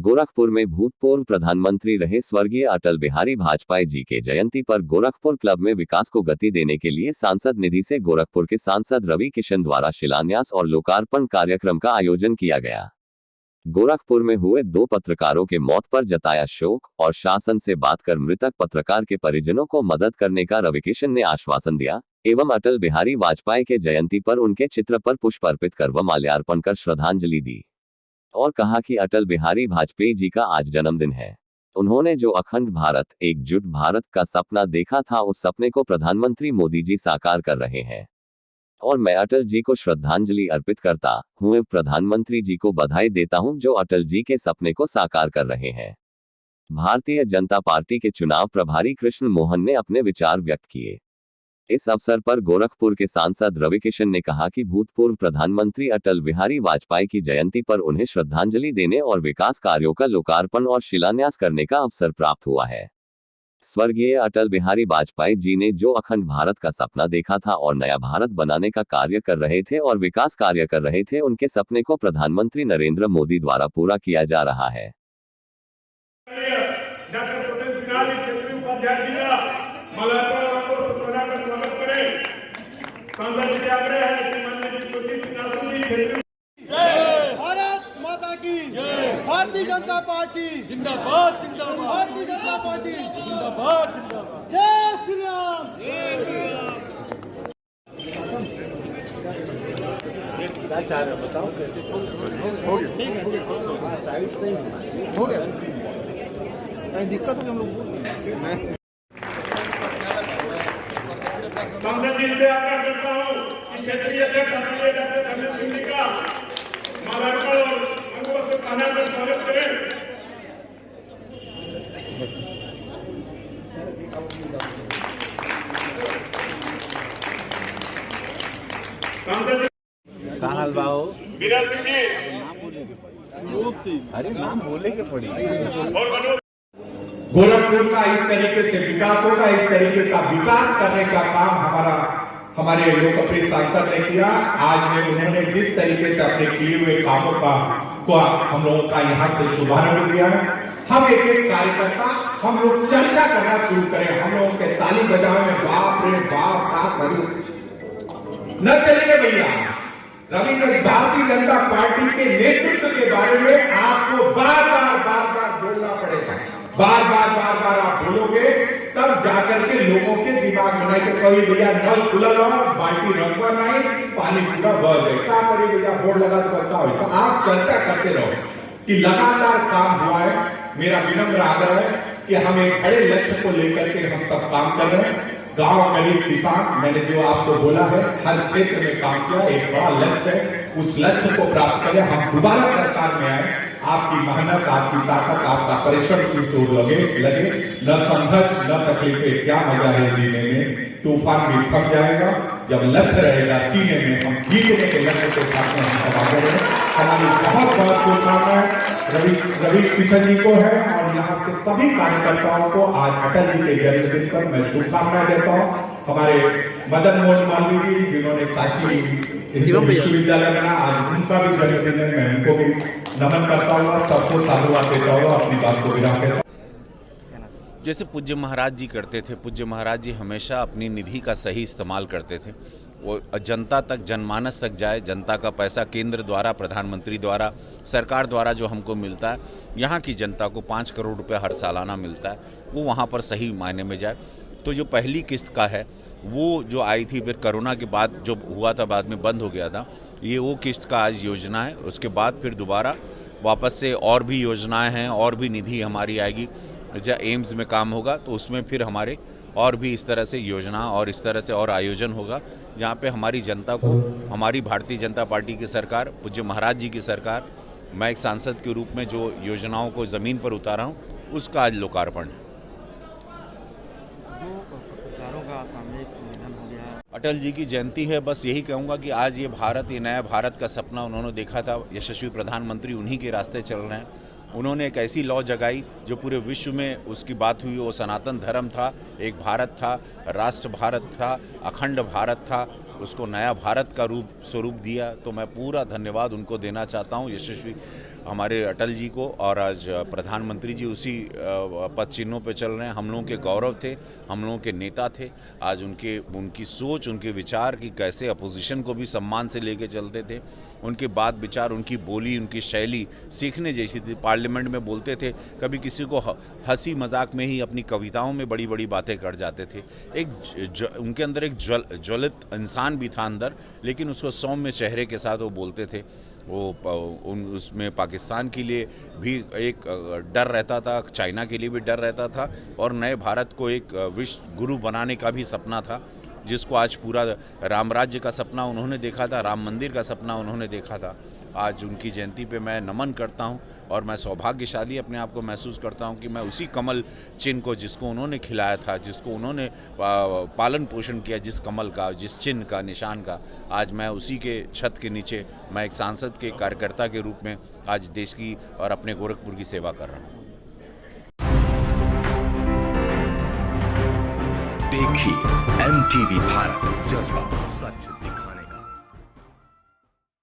गोरखपुर में भूतपूर्व प्रधानमंत्री रहे स्वर्गीय अटल बिहारी वाजपेयी जी के जयंती पर गोरखपुर क्लब में विकास को गति देने के लिए सांसद निधि से गोरखपुर के सांसद रवि किशन द्वारा शिलान्यास और लोकार्पण कार्यक्रम का आयोजन किया गया। गोरखपुर में हुए 2 पत्रकारों के मौत पर जताया शोक और शासन से बात कर मृतक पत्रकार के परिजनों को मदद करने का रवि किशन ने आश्वासन दिया एवं अटल बिहारी वाजपेयी के जयंती पर उनके चित्र पर पुष्प अर्पित कर व माल्यार्पण कर श्रद्धांजलि दी और कहा कि अटल बिहारी वाजपेयी जी का आज जन्मदिन है। उन्होंने जो अखंड भारत, एकजुट भारत का सपना देखा था, उस सपने को प्रधानमंत्री मोदी जी साकार कर रहे हैं और मैं अटल जी को श्रद्धांजलि अर्पित करता हूं। प्रधानमंत्री जी को बधाई देता हूं जो अटल जी के सपने को साकार कर रहे हैं। भारतीय जनता पार्टी के चुनाव प्रभारी कृष्ण मोहन ने अपने विचार व्यक्त किए। इस अवसर पर गोरखपुर के सांसद रवि किशन ने कहा कि भूतपूर्व प्रधानमंत्री अटल बिहारी वाजपेयी की जयंती पर उन्हें श्रद्धांजलि देने और विकास कार्यों का लोकार्पण और शिलान्यास करने का अवसर प्राप्त हुआ है। स्वर्गीय अटल बिहारी वाजपेयी जी ने जो अखंड भारत का सपना देखा था और नया भारत बनाने का कार्य कर रहे थे और विकास कार्य कर रहे थे, उनके सपने को प्रधानमंत्री नरेंद्र मोदी द्वारा पूरा किया जा रहा है। भारत माता की भारतीय जनता पार्टी जिंदाबाद जिंदाबाद, भारतीय जनता पार्टी जिंदाबाद जिंदाबाद, जय श्री राम जय श्री राम। क्या चाह रहे हो बताओ कैसे हो गया? साइड से हो गया, कहीं दिक्कत हो हम लोग संसद जी से आग्रह करता हूं कि क्षेत्रीय अध्यक्ष आदरणीय डॉक्टर धर्मेंद्र सिंह जी का माल्यार्पण और अंगवस्त्र पहनाकर स्वागत करें। सांसद कहाँ हलवाओ विराट जी अरे नाम बोले के पड़ी और गोरखपुर का इस तरीके से विकास होगा, इस तरीके का विकास करने का काम हमारे लोकप्रिय सांसद ने किया। आज में उन्होंने जिस तरीके से अपने किए हुए कामों को हम लोगों का यहाँ से शुभारंभ किया है, हम एक एक कार्यकर्ता हम लोग चर्चा करना शुरू करें। हम लोगों के ताली बजाओ में बाप रे बाप का करूं न चलेंगे भैया। रवि जी, भारतीय जनता पार्टी के नेतृत्व के बारे में आपको बार बार बोलना पड़ेगा। बार बार आप बोलोगे तब जाकर के लोगों के दिमाग में नहीं तो कभी भैया नल खुला रहो, बाल्टी रखवा नहीं, पानी पूरा बह जाए, क्या करिए भैया बोर्ड लगा तो क्या हो। तो आप चर्चा करते रहो कि लगातार काम हुआ है। मेरा विनम्र आग्रह है कि हम एक बड़े लक्ष्य को लेकर के हम सब काम कर रहे हैं। गांव गरीब किसान, मैंने जो आपको बोला है, हर क्षेत्र में काम किया, एक बड़ा लक्ष्य है। उस लक्ष्य को प्राप्त करें, हम दोबारा सरकार में आए। आपकी मेहनत, आपकी ताकत, आपका परिश्रम की सोच लगे न संघर्ष न तकलीफें, क्या मजा है जीने में। तूफान भी थम जाएगा जब लक्ष्य रहेगा सीने में। हम जीतने के लक्ष्य के साथ में हम सब आगे रहे। हमारी बहुत शुभकामनाएं रवि किशन जी को है और यहाँ के सभी कार्यकर्ताओं को आज अटल जी के जन्मदिन पर मैं शुभकामनाएं देता हूँ। हमारे मदन मोहन मालवीय जी जिन्होंने काशी विश्वविद्यालय बना, आज उनका भी जन्मदिन है, मैं उनको भी नमन करता हुआ सबको साधुवाद देता हुआ अपनी बात को विराम करता हूं। जैसे पूज्य महाराज जी करते थे, पूज्य महाराज जी हमेशा अपनी निधि का सही इस्तेमाल करते थे। वो जनता तक, जनमानस तक जाए। जनता का पैसा केंद्र द्वारा, प्रधानमंत्री द्वारा, सरकार द्वारा जो हमको मिलता है, यहाँ की जनता को 5 करोड़ रुपए हर सालाना मिलता है, वो वहाँ पर सही मायने में जाए। तो जो पहली किस्त का है वो जो आई थी, फिर कोरोना के बाद जो हुआ था, बाद में बंद हो गया था, ये वो किस्त का आज योजना है। उसके बाद फिर दोबारा वापस से और भी योजनाएं हैं और भी निधि हमारी आएगी। जब एम्स में काम होगा तो उसमें फिर हमारे और भी इस तरह से योजना और इस तरह से और आयोजन होगा, जहाँ पे हमारी जनता को, हमारी भारतीय जनता पार्टी की सरकार, पूज्य महाराज जी की सरकार, मैं एक सांसद के रूप में जो योजनाओं को ज़मीन पर उतारा हूँ, उसका आज लोकार्पण है। अटल जी की जयंती है, बस यही कहूँगा कि आज ये भारत, ये नया भारत का सपना उन्होंने देखा था। यशस्वी प्रधानमंत्री उन्हीं के रास्ते चल रहे हैं। उन्होंने एक ऐसी लॉ जगाई जो पूरे विश्व में उसकी बात हुई। वो सनातन धर्म था, एक भारत था, राष्ट्र भारत था, अखंड भारत था, उसको नया भारत का स्वरूप दिया। तो मैं पूरा धन्यवाद उनको देना चाहता हूँ यशस्वी हमारे अटल जी को, और आज प्रधानमंत्री जी उसी पद चिन्हों पे चल रहे हैं। हम लोगों के गौरव थे, हम लोगों के नेता थे। आज उनकी सोच, उनके विचार कि कैसे अपोजिशन को भी सम्मान से लेके चलते थे, उनके बात विचार, उनकी बोली, उनकी शैली सीखने जैसी थी। पार्लियामेंट में बोलते थे, कभी किसी को हंसी मजाक में ही अपनी कविताओं में बड़ी बड़ी बातें कर जाते थे। उनके अंदर एक ज्वलित इंसान भी था अंदर, लेकिन उसको सौम्य चेहरे के साथ वो बोलते थे। उसमें पाकिस्तान के लिए भी एक डर रहता था, चाइना के लिए भी डर रहता था, और नए भारत को एक विश्व गुरु बनाने का भी सपना था, जिसको आज पूरा राम राज्य का सपना उन्होंने देखा था, राम मंदिर का सपना उन्होंने देखा था। आज उनकी जयंती पे मैं नमन करता हूं, और मैं सौभाग्यशाली अपने आप को महसूस करता हूं कि मैं उसी कमल चिन्ह को, जिसको उन्होंने खिलाया था, जिसको उन्होंने पालन पोषण किया, जिस कमल का, जिस चिन्ह का, निशान का, आज मैं उसी के छत के नीचे, मैं एक सांसद के कार्यकर्ता के रूप में आज देश की और अपने गोरखपुर की सेवा कर रहा हूँ। देखिए MTV भारत, जज्बा सच दिखाए।